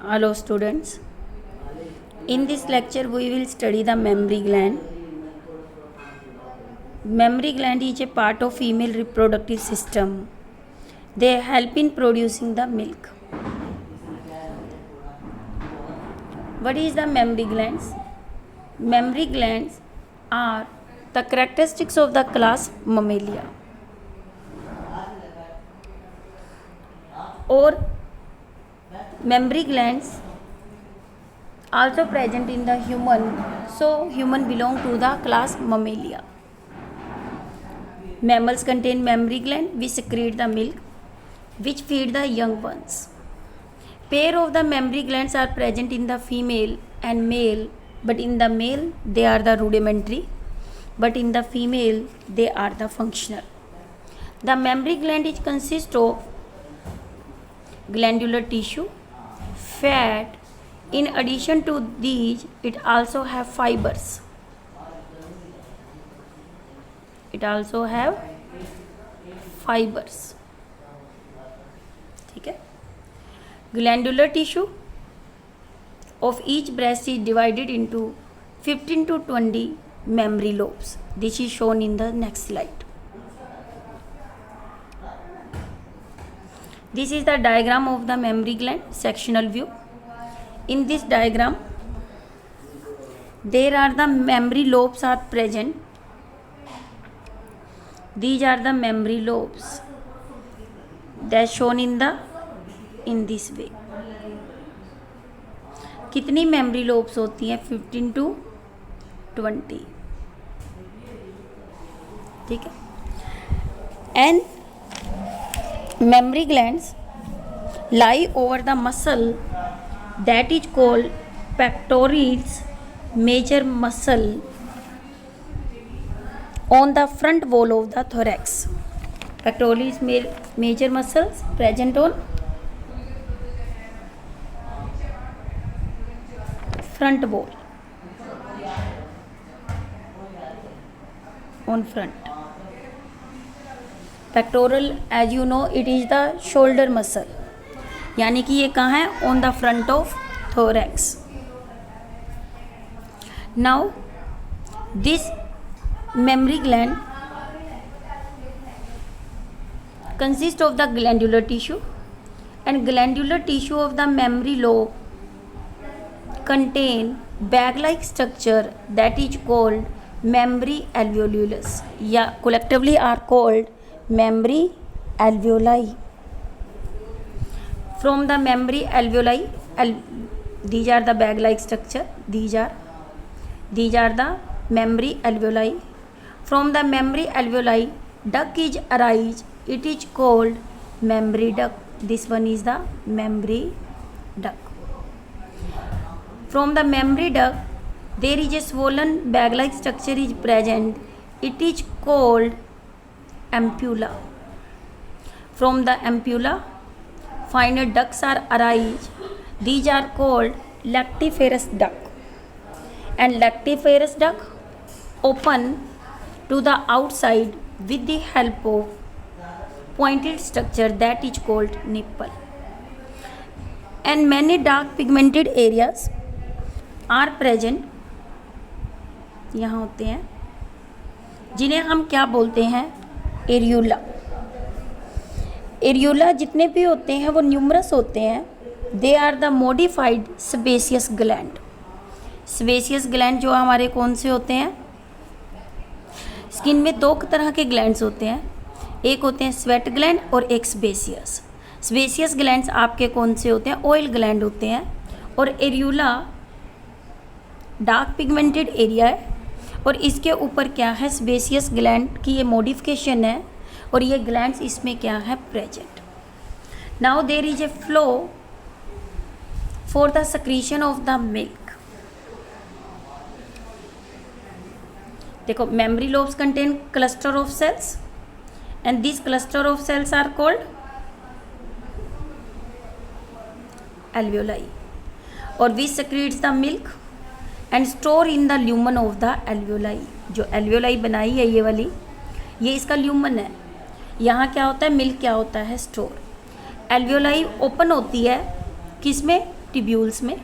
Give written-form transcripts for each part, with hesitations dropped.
Hello students. In this lecture we will study the mammary gland. Mammary gland is a part of female reproductive system. They help in producing the milk. What is the mammary glands? Mammary glands are the characteristics of the class Mammalia, or mammary glands also present in the human, so human belong to the class Mammalia. Mammals contain mammary gland which secrete the milk which feed the young ones. Pair of the mammary glands are present in the female and male, but in the male they are the rudimentary, but in the female they are the functional. The mammary gland is consist of glandular tissue, fat. In addition to these, it also have fibers. ठीक है. Glandular tissue of each breast is divided into 15 to 20 mammary lobes. This is shown in the next slide. This is the diagram of the mammary gland, sectional view. In this diagram, there are the mammary lobes are present. These are the mammary lobes. They are shown in this way. कितनी memory lobes होती हैं? 15 to 20. ठीक है. And mammary glands lie over the muscle that is called pectoralis major muscle on the front wall of the thorax. Pectoralis major muscles present on front wall, on front. Pectoral, as you know, it is the shoulder muscle, यानी कि ये कहाँ है? On the front of thorax. Now this mammary gland consists of the glandular tissue, and glandular tissue of the mammary lobe contain bag-like structure that is called mammary alveolus, या collectively are called mammary alveoli. From the mammary alveoli, these are the bag-like structure. These are the mammary alveoli. From the mammary alveoli, duct is arise. It is called mammary duct. This one is the mammary duct. From the mammary duct, there is a swollen bag-like structure is present. It is called ampulla. From the ampulla, finer ducts are arise. These are called lactiferous duct. And lactiferous duct open to the outside with the help of pointed structure that is called nipple. And many dark pigmented areas are present. यहाँ होते हैं, जिन्हें हम क्या बोलते हैं? Areola. Areola जितने भी होते हैं वो न्यूमरस होते हैं. They are the modified sebaceous gland. Sebaceous gland जो हमारे कौन से होते हैं? स्किन में दो तरह के ग्लैंड्स होते हैं. एक होते हैं स्वेट ग्लैंड और एक सेबेसियस. सेबेसियस ग्लैंड्स आपके कौन से होते हैं? ऑयल ग्लैंड होते हैं. और एरियोला डार्क पिगमेंटेड एरिया है, और इसके ऊपर क्या है? सेबेसियस ग्लैंड की ये मॉडिफिकेशन है, और ये ग्लैंड्स इसमें क्या है? Present. Now there is a flow for the secretion of the milk. देखो, mammary lobes contain cluster of cells, and this cluster of cells are called alveoli, और which secretes the milk and store in the lumen of the alveoli. जो alveoli बनाई है ये वाली, ये इसका lumen है. यहाँ क्या होता है? मिल्क क्या होता है? स्टोर. alveoli ओपन होती है किस में? टिब्यूल्स में।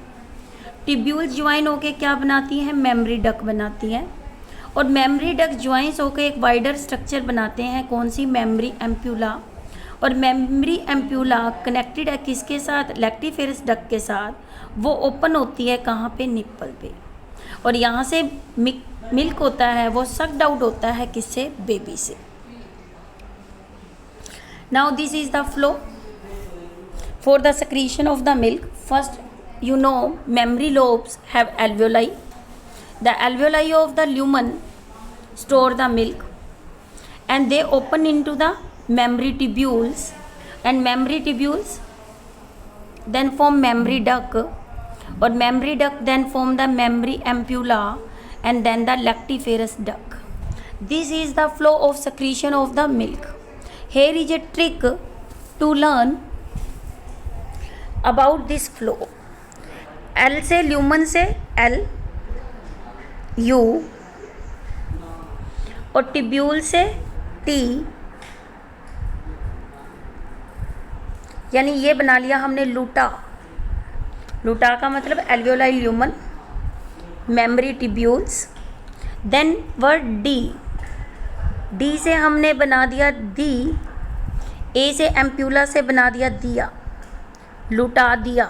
टिब्यूल्स ज्वाइन होके क्या बनाती हैं, मेमोरी डक्ट बनाती हैं, और मेमोरी डक्ट ज्वाइंस होकर एक वाइडर स्ट्रक्चर बनाते हैं, कौन सी, मेमोरी एम्प्यूला। और मेमोरी एम्प्यूला कनेक्टेड है किसके साथ, लैक्टीफेरस डक्ट के साथ। वो ओपन होती है कहाँ पे, निप्पल पे, और यहाँ से मिल्क होता है वो सक्ड आउट होता है किससे, बेबी से। Now this is the flow for the secretion of the milk. First, you know, mammary lobes have alveoli. The alveoli of the lumen store the milk, and they open into the mammary tubules, and mammary tubules then form mammary duct, or mammary duct then form the mammary ampulla, and then the lactiferous duct. This is the flow of secretion of the milk. Here is a trick to learn about this flow. L से lumen से L U, और tubule से T, यानी ये बना लिया हमने लूटा। लूटा का मतलब alveoli lumen, mammary tubules, then word D. D से हमने बना दिया दी, ए से एम्प्यूला से बना दिया दिया, लुटा दिया।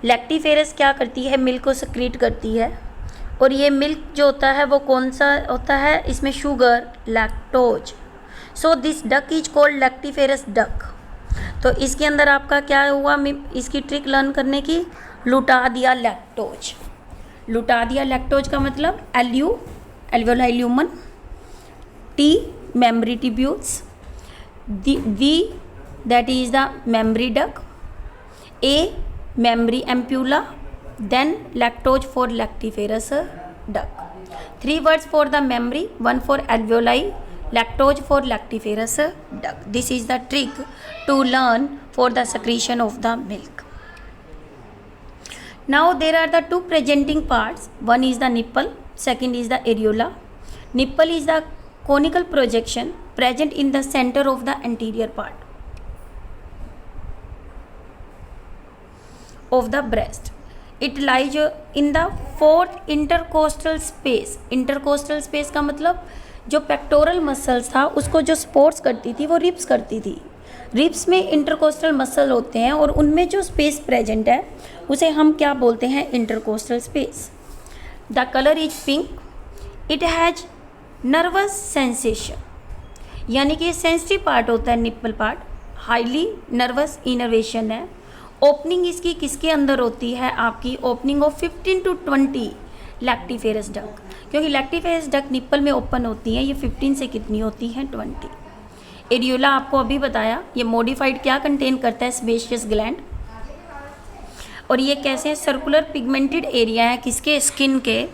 लैक्टीफेरस क्या करती है, मिल्क को सक्रीट करती है, और ये मिल्क जो होता है वो कौन सा होता है, इसमें sugar, lactose. So this duct is called lactiferous duct. तो इसके अंदर आपका क्या हुआ, इसकी ट्रिक लर्न करने की, लुटा दिया लैक्टोज। लुटा दिया लैक्टोज का मतलब एल्यू alveoli lumen, T mammary tubules, V that is the mammary duct, A memory ampulla, then lactose for lactiferous duct. 3 words for the memory, 1 for alveoli, lactose for lactiferous duct. This is the trick to learn for the secretion of the milk. Now there are the two presenting parts. One is the nipple, second is the areola. Nipple is the conical projection present in the center of the anterior part of the breast. It lies in the fourth intercostal space. Intercostal space का मतलब जो pectoral muscles था उसको जो supports करती थी वो ribs करती थी। रिब्स में इंटरकोस्टल मसल होते हैं और उनमें जो स्पेस प्रेजेंट है उसे हम क्या बोलते हैं, intercostal space. The colour is pink, it has nervous sensation, यानी कि सेंसिटिव पार्ट होता है nipple part, highly nervous innervation है। ओपनिंग इसकी किसके अंदर होती है, आपकी ओपनिंग ऑफ 15 to 20 लैक्टीफेरस डक्ट, क्योंकि लैक्टीफेरस डक्ट निप्पल में ओपन होती है, ये 15 से कितनी होती है, 20। एरियोला आपको अभी बताया, ये मॉडिफाइड क्या कंटेन करता है, सेबेशियस ग्लैंड, और ये कैसे सर्कुलर पिगमेंटेड एरिया है किसके, स्किन के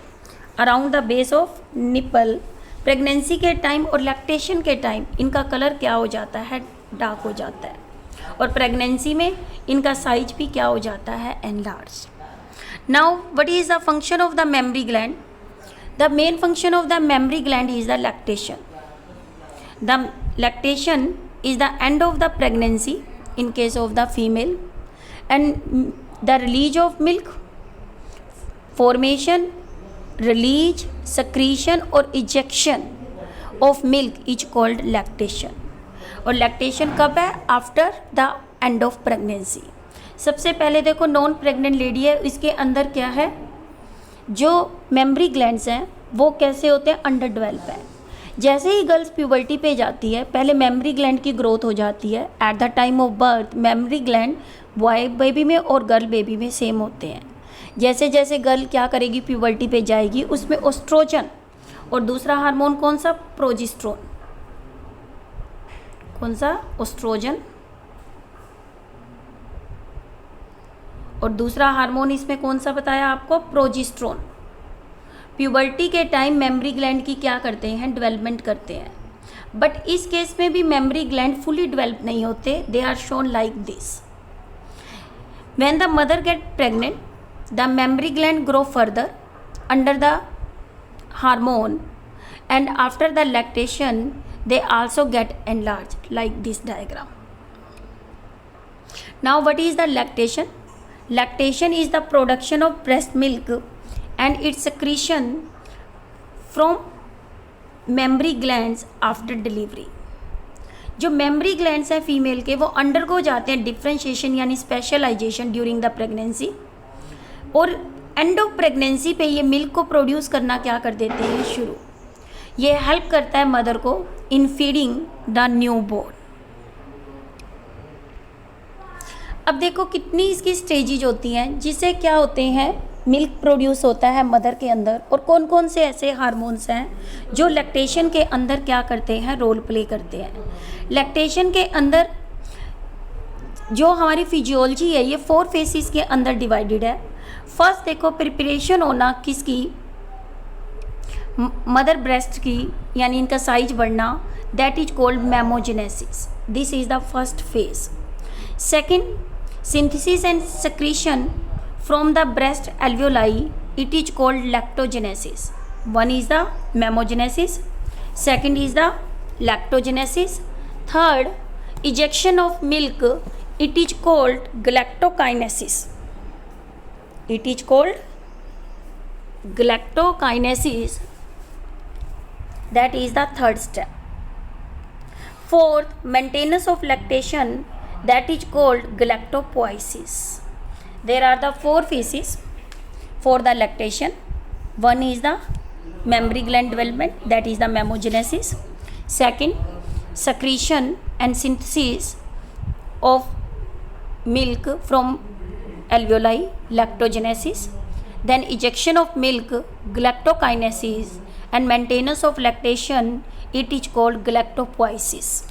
around the base of nipple. Pregnancy के टाइम और लैक्टेशन के टाइम इनका कलर क्या हो जाता है, डार्क हो जाता है, और प्रेगनेंसी में इनका साइज भी क्या हो जाता है, enlarge. Now what is the function of the mammary gland? The main function of the mammary gland is the lactation. The lactation is the end of the pregnancy in case of the female, and the release of milk, formation, release, secretion और ejection of milk is called lactation. और lactation कब है, after the end of pregnancy. सबसे पहले देखो non pregnant lady है, इसके अंदर क्या है, जो मेमोरी ग्लैंड्स हैं वो कैसे होते हैं, अंडर डेवलप है। जैसे ही गर्ल्स प्यूबर्टी पे जाती है पहले मेमोरी ग्लैंड की ग्रोथ हो जाती है। At the time of birth memory gland boy baby में और गर्ल बेबी में सेम होते हैं। जैसे जैसे गर्ल क्या करेगी, प्यूबर्टी पे जाएगी, उसमें ओस्ट्रोजन और दूसरा हार्मोन कौन सा, प्रोजेस्टेरोन, कौन सा, ओस्ट्रोजन, और दूसरा हार्मोन इसमें कौन सा बताया आपको, प्रोजेस्टेरोन। प्यूबर्टी के टाइम मेमोरी ग्लैंड की क्या करते हैं, डेवलपमेंट करते हैं। बट इस केस में भी मेमोरी ग्लैंड फुली डेवलप नहीं होते, they are shown like this. When the mother get pregnant the mammary gland grow further under the hormone, and after the lactation they also get enlarged like this diagram. Now what is the lactation? Lactation is the production of breast milk and it's secretion from mammary glands after delivery. जो mammary glands हैं female के, वो undergo जाते हैं differentiation यानी specialisation during the pregnancy, और end of pregnancy पे ये मिल्क को प्रोड्यूस करना क्या कर देते हैं शुरू। ये हेल्प करता है मदर को in feeding the new born. अब देखो कितनी इसकी स्टेजेज होती हैं जिससे क्या होते हैं, मिल्क प्रोड्यूस होता है मदर के अंदर, और कौन कौन से ऐसे हार्मोन्स हैं जो लैक्टेशन के अंदर क्या करते हैं, रोल प्ले करते हैं। लैक्टेशन के अंदर जो हमारी फिजियोलॉजी है ये 4 फेसेस के अंदर डिवाइडेड है। फर्स्ट देखो प्रिपरेशन होना किसकी, मदर ब्रेस्ट की, यानी इनका साइज बढ़ना, that is called mammogenesis, this is the first phase. Second, synthesis and secretion from the breast alveoli, it is called lactogenesis. One is the memogenesis, second is the lactogenesis, third ejection of milk, it is called galactokinesis. It is called galactokinesis, that is the third step. Fourth, maintenance of lactation, that is called galactopoiesis. There are the 4 phases for the lactation. One is the mammary gland development, that is the memogenesis. Second, secretion and synthesis of milk from alveoli, lactogenesis. Then ejection of milk, galactokinesis, and maintenance of lactation, it is called galactopoiesis.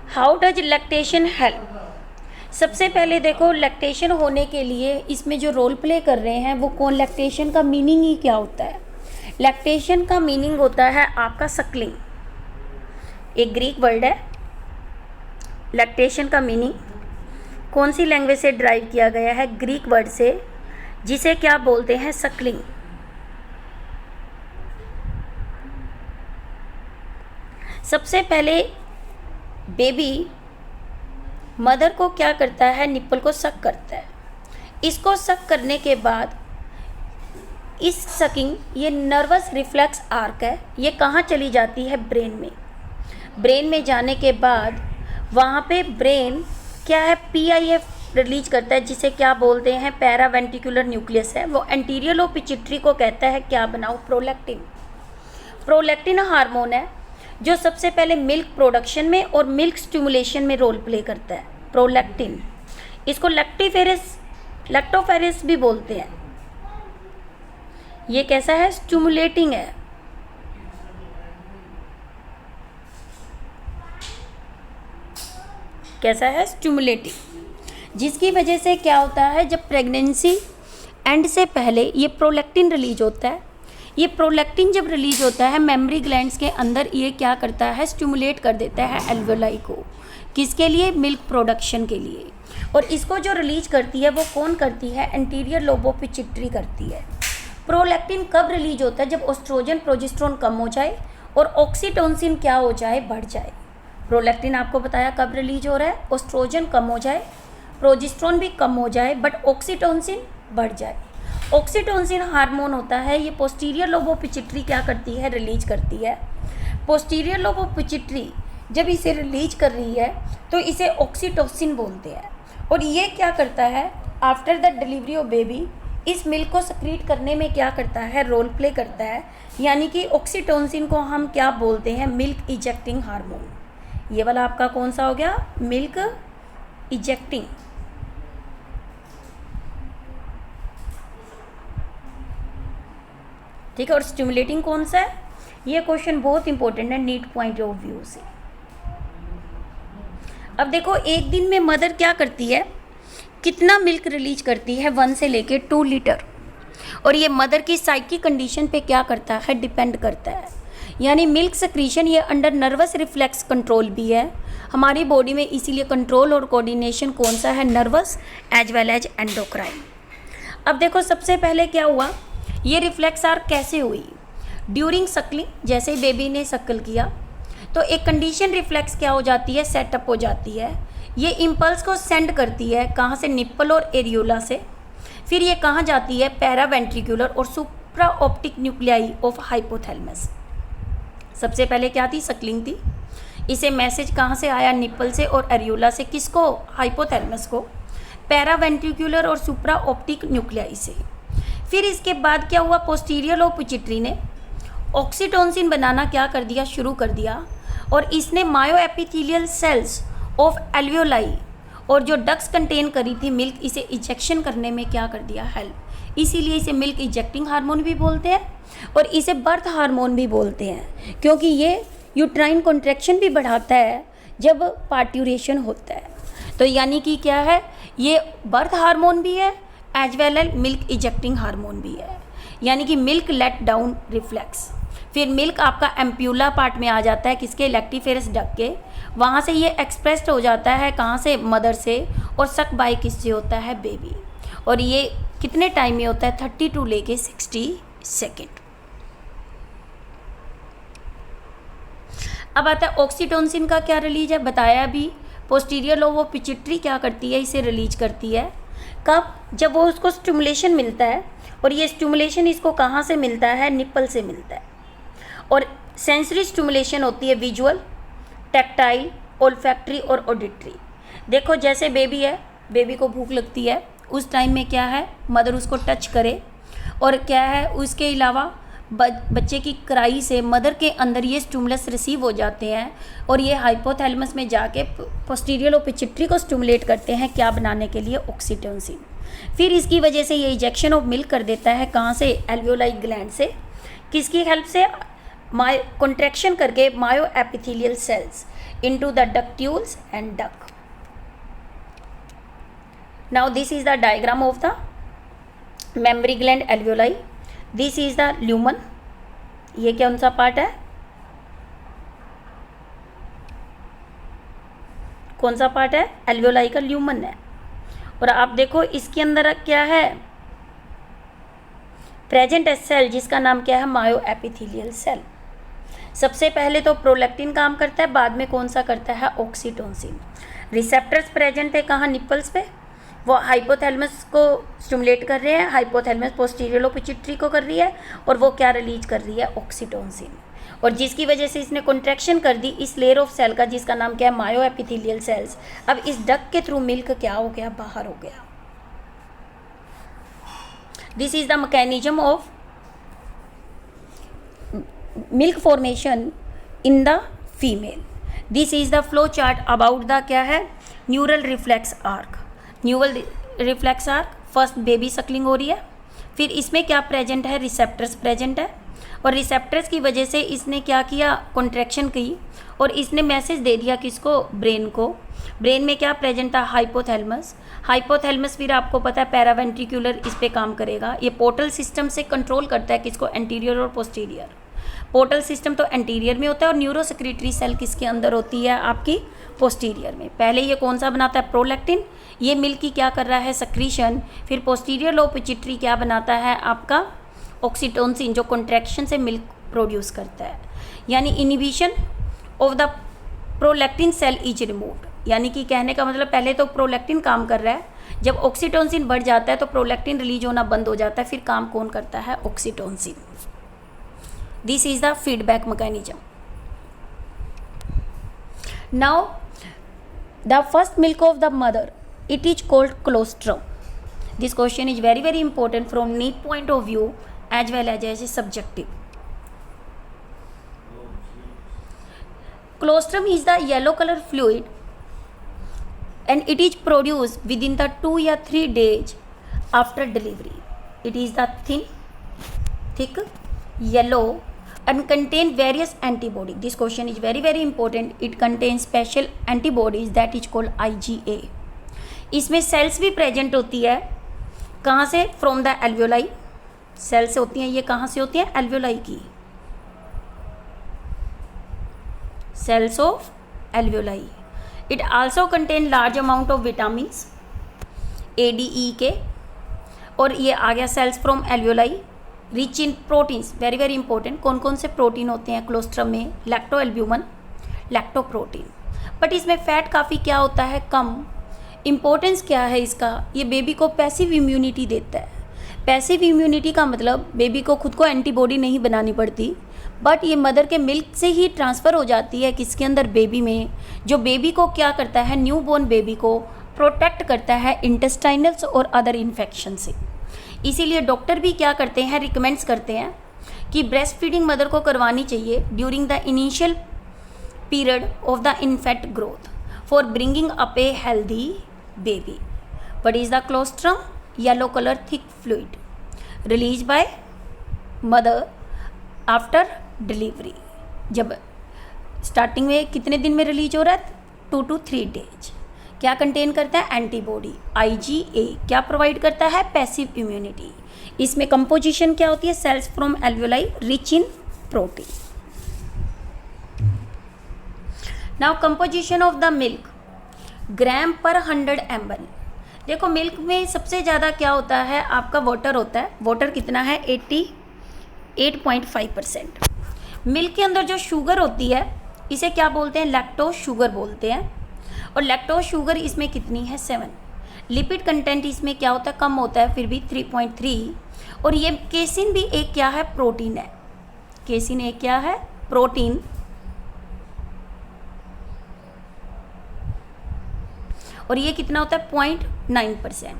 How does lactation help. सबसे पहले देखो lactation होने के लिए इसमें जो role play कर रहे हैं वो कौन, लैक्टेशन का मीनिंग ही क्या होता है। लैक्टेशन का मीनिंग होता है आपका सकलिंग, एक ग्रीक वर्ड है। लैक्टेशन का मीनिंग कौन सी लैंग्वेज से ड्राइव किया गया है, ग्रीक वर्ड से, जिसे क्या बोलते हैं, सकलिंग। सबसे पहले बेबी मदर को क्या करता है, निप्पल को सक करता है। इसको सक करने के बाद इस सकिंग, ये नर्वस रिफ्लेक्स आर्क है, ये कहाँ चली जाती है, ब्रेन में। ब्रेन में जाने के बाद वहाँ पे ब्रेन क्या है, PIF रिलीज करता है, जिसे क्या बोलते हैं, पैरावेंट्रिकुलर न्यूक्लियस है। वो एंटीरियर लोब पिट्यूटरी को कहता है क्या बनाओ, प्रोलैक्टिन। प्रोलैक्टिन हार्मोन है जो सबसे पहले मिल्क प्रोडक्शन में और मिल्क स्टिमुलेशन में रोल प्ले करता है, प्रोलैक्टिन। इसको लैक्टोफेरेस भी बोलते हैं। ये कैसा है, स्टिमुलेटिंग है। कैसा है, स्टिमुलेटिंग, जिसकी वजह से क्या होता है, जब प्रेगनेंसी एंड से पहले ये प्रोलैक्टिन रिलीज होता है। ये प्रोलैक्टिन जब रिलीज होता है मेमरी ग्लैंड्स के अंदर, ये क्या करता है, स्टिमुलेट कर देता है एल्वेओलाई को, किसके लिए, मिल्क प्रोडक्शन के लिए। और इसको जो रिलीज करती है वो कौन करती है, एंटीरियर लोब ऑफ पिट्यूटरी करती है। प्रोलैक्टिन कब रिलीज होता है, जब एस्ट्रोजन प्रोजेस्टेरोन कम हो जाए और ऑक्सीटोसिन क्या हो जाए, बढ़ जाए। प्रोलैक्टिन आपको बताया कब रिलीज हो रहा है, एस्ट्रोजन कम हो जाए, प्रोजेस्टेरोन भी कम हो जाए, बट ऑक्सीटोसिन बढ़ जाए। ऑक्सीटोसिन हार्मोन होता है, ये पोस्टीरियर लोब ऑफ पिट्यूटरी क्या करती है, रिलीज करती है। पोस्टीरियर लोब ऑफ पिट्यूटरी जब इसे रिलीज कर रही है तो इसे ऑक्सीटोसिन बोलते हैं। और ये क्या करता है, after the delivery of baby इस मिल्क को सक्रीट करने में क्या करता है, रोल प्ले करता है। यानी कि ऑक्सीटोसिन को हम क्या बोलते हैं, मिल्क इजेक्टिंग हार्मोन। ये वाला आपका कौन सा हो गया, मिल्क इजेक्टिंग। ठीक है, और स्टिमुलेटिंग कौन सा है, ये क्वेश्चन बहुत इंपॉर्टेंट है नीट पॉइंट ऑफ व्यू से। अब देखो एक दिन में मदर क्या करती है, कितना मिल्क रिलीज करती है, 1 से लेके 2 लीटर। और ये मदर की साइकिक कंडीशन पे क्या करता है, डिपेंड करता है। यानी मिल्क सेक्रीशन ये अंडर नर्वस रिफ्लेक्स कंट्रोल भी है हमारी बॉडी में, इसीलिए कंट्रोल और कोऑर्डिनेशन कौन सा है, nervous as well as endocrine. अब देखो सबसे पहले क्या हुआ, ये रिफ्लेक्स आर्क कैसे हुई, ड्यूरिंग सकलिंग, जैसे ही बेबी ने सक्ल किया तो एक कंडीशन रिफ्लेक्स क्या हो जाती है, सेटअप हो जाती है। ये इम्पल्स को सेंड करती है कहाँ से, निप्पल और एरियोला से। फिर ये कहाँ जाती है, पैरावेंट्रिकुलर और सुप्रा ऑप्टिक न्यूक्लियाई ऑफ हाइपोथैलेमस। सबसे पहले क्या थी, सकलिंग थी। इसे मैसेज कहाँ से आया, निप्पल से और एरियोला से, किसको, हाइपोथैलेमस को, पैरावेंट्रिकुलर और सुप्रा ऑप्टिक न्यूक्लियाई से। फिर इसके बाद क्या हुआ, पोस्टीरियर लोब पिट्यूटरी ने ऑक्सीटोसिन बनाना क्या कर दिया, शुरू कर दिया, और इसने मायो एपिथेलियल सेल्स ऑफ एल्वियोलाई और जो डक्स कंटेन करी थी मिल्क, इसे इजेक्शन करने में क्या कर दिया, हेल्प। इसीलिए इसे मिल्क इजेक्टिंग हार्मोन भी बोलते हैं और इसे बर्थ हार्मोन भी बोलते हैं, क्योंकि ये यूट्राइन कॉन्ट्रैक्शन भी बढ़ाता है जब पार्ट्यूरेशन होता है। तो यानी कि क्या है, ये बर्थ हार्मोन भी है as well as milk ejecting hormone भी है, यानी कि मिल्क लेट डाउन रिफ्लेक्स। फिर मिल्क आपका एम्प्यूला पार्ट में आ जाता है, किसके, लैक्टिफेरस डक के। वहाँ से ये एक्सप्रेस्ड हो जाता है कहाँ से, मदर से, और सक बाय किससे होता है, बेबी। और ये कितने टाइम में होता है, 30 टू लेके 60 सेकेंड। अब आता है ऑक्सीटोसिन का क्या रिलीज है, बताया भी। पोस्टीरियर लोब ऑफ पिट्यूटरी क्या करती है, इसे रिलीज करती है। कब, जब वो उसको स्टिमुलेशन मिलता है, और ये स्टिमुलेशन इसको कहाँ से मिलता है, निप्पल से मिलता है। और सेंसरी स्टिमुलेशन होती है विजुअल, टैक्टाइल, ओल्फैक्टरी और ऑडिटरी। देखो जैसे बेबी है, बेबी को भूख लगती है, उस टाइम में क्या है, मदर उसको टच करे, और क्या है, उसके अलावा बच्चे की क्राई से मदर के अंदर ये स्टिमुलस रिसीव हो जाते हैं, और ये हाइपोथैलेमस में जाके पोस्टीरियर लोब पिट्यूटरी को स्टिमुलेट करते हैं, क्या बनाने के लिए, ऑक्सीटोसिन। फिर इसकी वजह से ये इजेक्शन ऑफ मिल्क कर देता है कहाँ से, एल्वियोलाई ग्लैंड से। किसकी हेल्प से, कॉन्ट्रैक्शन करके myoepithelial cells into the ductules and duct. Now this is the diagram of the mammary gland alveoli. This is the lumen. ये कौन सा पार्ट है, कौन सा पार्ट है, एल्वियोलाई का ल्यूमन है। और आप देखो इसके अंदर क्या है, प्रेजेंट है सेल जिसका नाम क्या है, मायो एपिथेलियल सेल। सबसे पहले तो प्रोलैक्टिन काम करता है, बाद में कौन सा करता है, ऑक्सीटोसिन। रिसेप्टर्स प्रेजेंट है कहाँ, निप्पल्स पे, वो हाइपोथैलेमस को स्टिमुलेट कर रहे हैं, हाइपोथैलेमस पोस्टीरियर लोब पिट्यूटरी को कर रही है, और वो क्या रिलीज कर रही है, ऑक्सीटोसिन। और जिसकी वजह से इसने कॉन्ट्रैक्शन कर दी इस लेयर ऑफ सेल का, जिसका नाम क्या है, मायो एपिथेलियल सेल्स। अब इस डक के थ्रू मिल्क क्या हो गया, बाहर हो गया। This is the mechanism of milk formation in the female. This is the flow chart about the क्या है, neural reflex arc. Neural reflex arc, first baby Suckling हो रही है, फिर इसमें क्या प्रेजेंट है, रिसेप्टर्स प्रेजेंट है, और रिसेप्टर्स की वजह से इसने क्या किया, कॉन्ट्रैक्शन की, और इसने मैसेज दे दिया किसको, ब्रेन को। ब्रेन में क्या प्रेजेंट था, हाइपोथैलेमस। हाइपोथैलेमस फिर आपको पता है पैरावेंट्रिकुलर इस पे काम करेगा, ये पोर्टल सिस्टम से कंट्रोल करता है किसको, एंटीरियर और पोस्टीरियर। पोर्टल सिस्टम तो एंटीरियर में होता है, और न्यूरोसेक्रेटरी सेल किसके अंदर होती है, आपकी पोस्टीरियर में। पहले ये कौन सा बनाता है, प्रोलैक्टिन, ये मिल्क की क्या कर रहा है, सक्रीशन। फिर पोस्टीरियर लोब पिट्यूटरी क्या बनाता है, आपका ऑक्सीटोसिन, जो कॉन्ट्रैक्शन से मिल्क प्रोड्यूस करता है। यानी inhibition of the prolactin cell is removed. यानी कि कहने का मतलब पहले तो प्रोलैक्टिन काम कर रहा है, जब ऑक्सीटोसिन बढ़ जाता है तो प्रोलैक्टिन रिलीज होना बंद हो जाता है, फिर काम कौन करता है, oxytocin. This is the feedback mechanism. Now, the first milk of the mother, it is called colostrum. This question is very very important from NEET point of view as well as subjective. Colostrum is the yellow color fluid and it is produced within the 2 or 3 days after delivery. It is the thin, thick, yellow and contain various antibodies. This question is very very important. It contains special antibodies that is called IgA. इसमें sales भी present होती है कहाँ से, from the alveoli. Sales होती हैं, ये कहाँ से होती हैं, एल्वियोलाई की, cells of alveoli. It also contain large amount of vitamins A, D, E के, और ये आ गया cells from alveoli. Rich in proteins, very very important. कौन कौन से प्रोटीन होते हैं कोलोस्ट्रम में, लैक्टोएल्ब्यूमिन, लैक्टोप्रोटीन। बट इसमें फैट काफ़ी क्या होता है, कम। इम्पोर्टेंस क्या है इसका, ये बेबी को पैसिव इम्यूनिटी देता है। पैसिव इम्यूनिटी का मतलब बेबी को खुद को एंटीबॉडी नहीं बनानी पड़ती, बट ये मदर के मिल्क से ही ट्रांसफ़र हो जाती है किसके अंदर, बेबी में, जो बेबी को क्या करता है, न्यू बॉर्न बेबी को प्रोटेक्ट करता है इंटेस्टाइनल्स और अदर इन्फेक्शन से। इसीलिए डॉक्टर भी क्या करते हैं, रिकमेंड्स करते हैं कि ब्रेस्ट फीडिंग मदर को करवानी चाहिए during the initial period of the infant growth for bringing up a healthy baby. What is the colostrum, yellow colour thick fluid release by mother after delivery. जब starting में कितने दिन में release हो रहा है, 2 to 3 डेज। क्या contain करता है, एंटीबॉडी। IgA क्या प्रोवाइड करता है, पैसिव इम्यूनिटी। इसमें कंपोजिशन क्या होती है, cells from alveoli rich in protein. Now composition of the milk gram per 100 ml। देखो मिल्क में सबसे ज़्यादा क्या होता है, आपका वाटर होता है। वाटर कितना है, 88.5%। मिल्क के अंदर जो शुगर होती है इसे क्या बोलते हैं, लैक्टोज शुगर बोलते हैं। और लैक्टोज शुगर इसमें कितनी है, 7। लिपिड कंटेंट इसमें क्या होता है, कम होता है, फिर भी 3.3। और ये केसिन भी एक क्या है, प्रोटीन है। केसिन एक क्या है, प्रोटीन। और ये कितना होता है, 0.9%।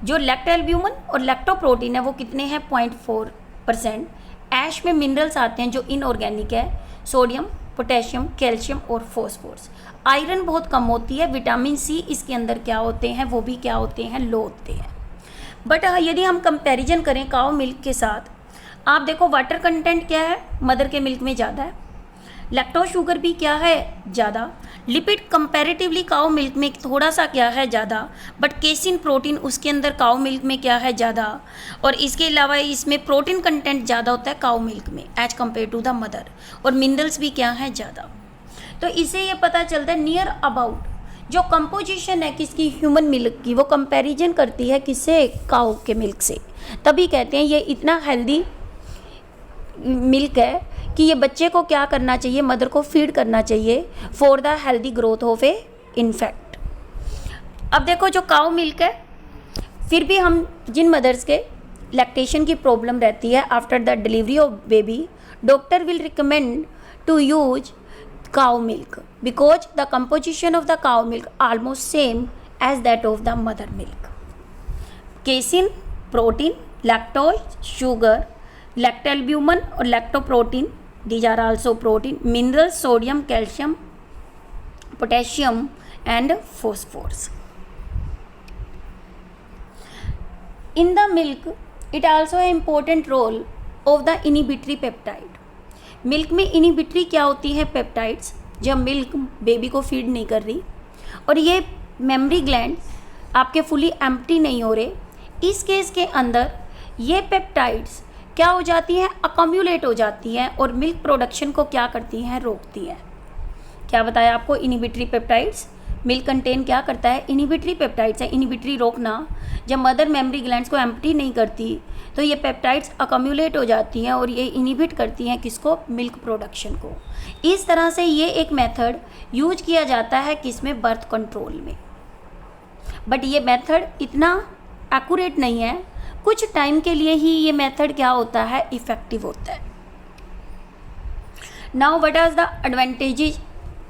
जो लैक्टोएल्ब्यूमिन और लैक्टोप्रोटीन है वो कितने हैं, 0.4%। ऐश में मिनरल्स आते हैं जो इनऑर्गेनिक है, सोडियम, पोटेशियम, कैल्शियम और फॉस्फोरस। आयरन बहुत कम होती है। विटामिन सी इसके अंदर क्या होते हैं, वो भी क्या होते हैं, लो होते हैं। बट यदि हम कंपैरिजन करें काऊ मिल्क के साथ, आप देखो वाटर कंटेंट क्या है, मदर के मिल्क में ज़्यादा है। लैक्टोज शुगर भी क्या है, ज़्यादा। लिपिड कंपैरेटिवली काऊ मिल्क में थोड़ा सा क्या है, ज़्यादा। बट केसिन प्रोटीन उसके अंदर काऊ मिल्क में क्या है, ज़्यादा। और इसके अलावा इसमें प्रोटीन कंटेंट ज़्यादा होता है काऊ मिल्क में as compare to the mother. और मिनरल्स भी क्या है, ज़्यादा। तो इससे ये पता चलता है नियर अबाउट जो कंपोजिशन है किसकी, ह्यूमन मिल्क की, वो कंपैरिजन करती है किससे, काऊ के मिल्क से। तभी कहते हैं ये इतना हेल्दी मिल्क है कि ये बच्चे को क्या करना चाहिए, मदर को फीड करना चाहिए for the healthy growth of a infant. अब देखो जो काऊ मिल्क है, फिर भी हम जिन मदर्स के लैक्टेशन की प्रॉब्लम रहती है after the delivery of baby, doctor will recommend to use cow milk because the composition of the cow milk almost same as that of the mother milk. Casein, protein, lactose sugar, lactalbumin और lactoprotein, these are also protein, minerals, sodium, calcium, potassium and phosphorus. In the milk it also an important role of the inhibitory peptide. Milk में inhibitory क्या होती है, peptides, जब milk baby को feed नहीं कर रही और ये मेमरी ग्लैंड आपके फुली एम्प्टी नहीं हो रहे, इस केस के अंदर ये पेप्टाइड्स क्या हो जाती हैं, अकम्युलेट हो जाती हैं और मिल्क प्रोडक्शन को क्या करती हैं, रोकती हैं। क्या बताया आपको, इनिबिटरी पेप्टाइड्स। मिल्क कंटेन क्या करता है, इनिबिटरी पेप्टाइड्स है। इनिबिटरी रोकना, जब मदर मेमरी ग्लैंड्स को एम्प्टी नहीं करती तो ये पेप्टाइड्स अकम्युलेट हो जाती हैं और ये इनिबिट करती हैं किसको, मिल्क प्रोडक्शन को। इस तरह से ये एक मेथड यूज किया जाता है किसमें, बर्थ कंट्रोल में। बट ये मेथड इतना एक्यूरेट नहीं है, कुछ टाइम के लिए ही ये मेथड क्या होता है, इफेक्टिव होता है। Now what are the advantages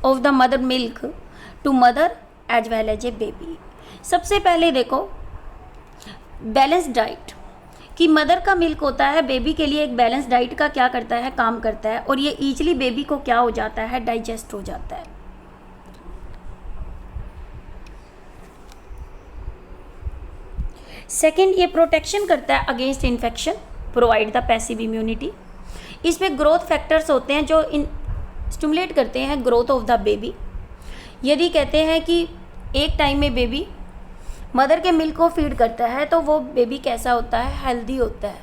of the mother milk to mother as well as a baby. सबसे पहले देखो बैलेंस डाइट, कि मदर का मिल्क होता है बेबी के लिए एक बैलेंस डाइट का क्या करता है, काम करता है और ये ईजिली बेबी को क्या हो जाता है, डाइजेस्ट हो जाता है। सेकेंड, ये प्रोटेक्शन करता है against infection, provide the passive immunity. इसमें ग्रोथ फैक्टर्स होते हैं जो स्टिमुलेट करते हैं ग्रोथ ऑफ द बेबी। यदि कहते हैं कि एक टाइम में बेबी मदर के मिल्क को फीड करता है तो वो बेबी कैसा होता है, हेल्दी होता है।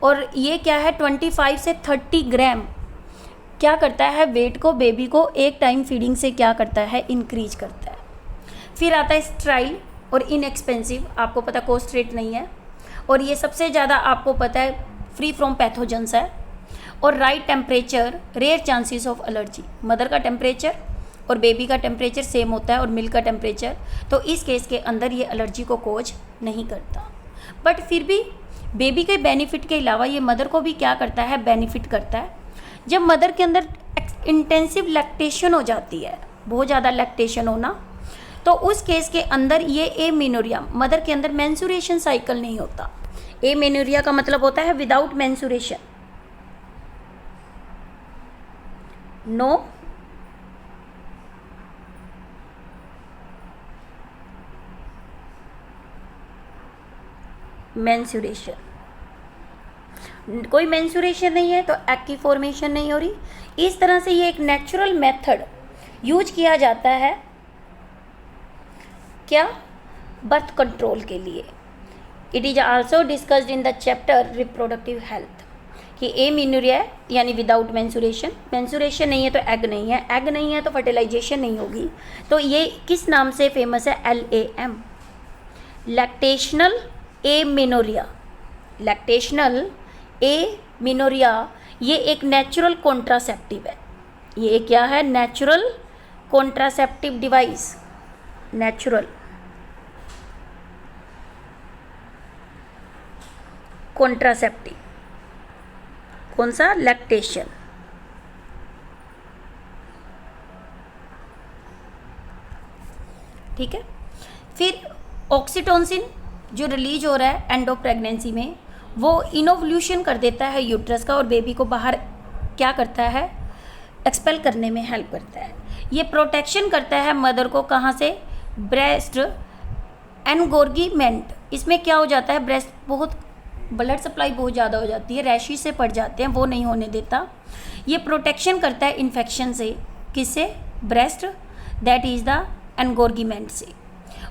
और ये क्या है, 25 से 30 ग्राम क्या करता है, वेट को बेबी को एक टाइम फीडिंग से क्या करता है, इंक्रीज करता है। फिर आता है स्ट्राइल और इनएक्सपेंसिव, आपको पता कॉस्ट रेट नहीं है और ये सबसे ज़्यादा आपको पता है फ्री फ्रॉम पैथोजेंस है। और right temperature, rare chances of allergy. Mother का टेम्परेचर और बेबी का टेम्परेचर सेम होता है और मिल्क का टेम्परेचर, तो इस केस के अंदर ये एलर्जी को कोज नहीं करता। बट फिर भी बेबी के बेनिफिट के अलावा ये मदर को भी क्या करता है, बेनिफिट करता है। जब मदर के अंदर इंटेंसिव लैक्टेशन हो जाती है, बहुत ज़्यादा लैक्टेशन होना, तो उस केस के अंदर ये एमेनोरिया, मदर के अंदर मेंस्ट्रुएशन साइकिल नहीं होता। एमेनोरिया का मतलब होता है विदाउट मेंस्ट्रुएशन, नो मेंस्ट्रुएशन, कोई मेंस्ट्रुएशन नहीं है तो एग की फॉर्मेशन नहीं हो रही। इस तरह से ये एक नेचुरल मेथड यूज किया जाता है क्या, बर्थ कंट्रोल के लिए। It is also discussed in the chapter reproductive health कि एमेनोरिया यानी विदाउट मेंस्ट्रुएशन, मेंस्ट्रुएशन नहीं है तो एग नहीं है, एग नहीं है तो फर्टिलाइजेशन नहीं होगी। तो ये किस नाम से फेमस है, LAM, lactational amenorrhoea. Lactational amenorrhoea ये एक नेचुरल कॉन्ट्रासेप्टिव है। ये क्या है, natural contraceptive device, natural contraceptive, कौन सा, लैक्टेशन। ठीक है। फिर ऑक्सीटोसिन जो रिलीज हो रहा है एंड ऑफ प्रेगनेंसी में, वो इनोवल्यूशन कर देता है यूट्रस का और बेबी को बाहर क्या करता है, एक्सपेल करने में हेल्प करता है। ये प्रोटेक्शन करता है मदर को कहाँ से, ब्रेस्ट एनगोर्गीमेंट। इसमें क्या हो जाता है, ब्रेस्ट बहुत ब्लड सप्लाई बहुत ज़्यादा हो जाती है, रैशेस से पड़ जाते हैं, वो नहीं होने देता। ये प्रोटेक्शन करता है इन्फेक्शन से, किससे, ब्रेस्ट, दैट इज़ द एनगोर्गीमेंट से।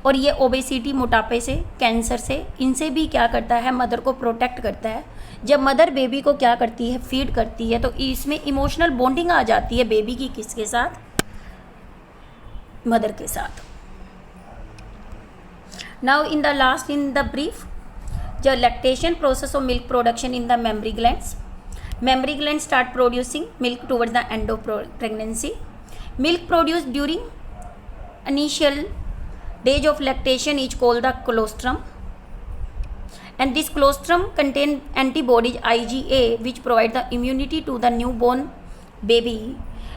और ये ओबेसिटी, मोटापे से, कैंसर से, इनसे भी क्या करता है, मदर को प्रोटेक्ट करता है। जब मदर बेबी को क्या करती है, फीड करती है, तो इसमें इमोशनल बॉन्डिंग आ जाती है बेबी की, किसके साथ, मदर के साथ। Now in the last, in the brief, the lactation process of milk production in the mammary glands. Mammary glands start producing milk towards the end of pregnancy. Milk produced during initial stage of lactation is called the colostrum, and this colostrum contain antibodies IgA which provide the immunity to the newborn baby,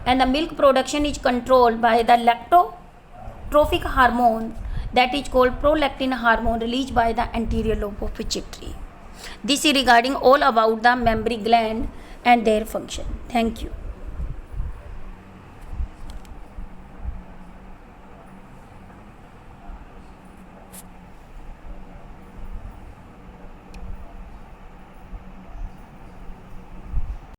and the milk production is controlled by the lactotrophic hormone that is called prolactin hormone released by the anterior lobe of pituitary. This is regarding all about the mammary gland and their function. Thank you.